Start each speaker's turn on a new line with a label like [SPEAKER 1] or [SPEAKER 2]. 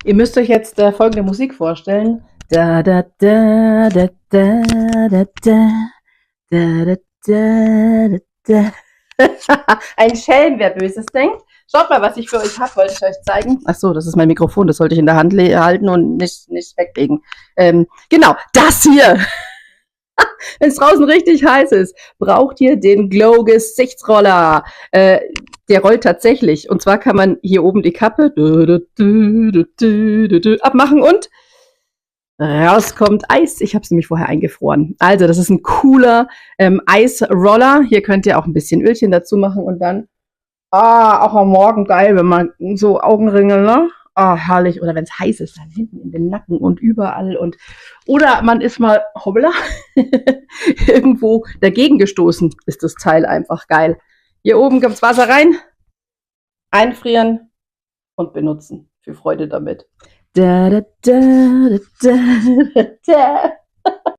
[SPEAKER 1] Ihr müsst euch jetzt folgende Musik vorstellen. Da, da, da, da, da, da, da, da, da, da, da. Ein Schelm, wer Böses denkt. Schaut mal, was ich für euch habe, wollte ich euch zeigen. Ach so, das ist mein Mikrofon, das sollte ich in der Hand halten und nicht weglegen. Genau, das hier. Wenn es draußen richtig heiß ist, braucht ihr den Glow Gesichtsroller. Der rollt tatsächlich. Und zwar kann man hier oben die Kappe abmachen und rauskommt Eis. Ich habe es nämlich vorher eingefroren. Also das ist ein cooler Eisroller. Hier könnt ihr auch ein bisschen Ölchen dazu machen und dann, auch am Morgen geil, wenn man so Augenringe, ne? Herrlich. Oder wenn es heiß ist, dann hinten in den Nacken und überall. Oder man ist mal, hoppla, irgendwo dagegen gestoßen, ist das Teil einfach geil. Hier oben gibt's Wasser rein, einfrieren und benutzen. Viel Freude damit. Da, da, da, da, da, da.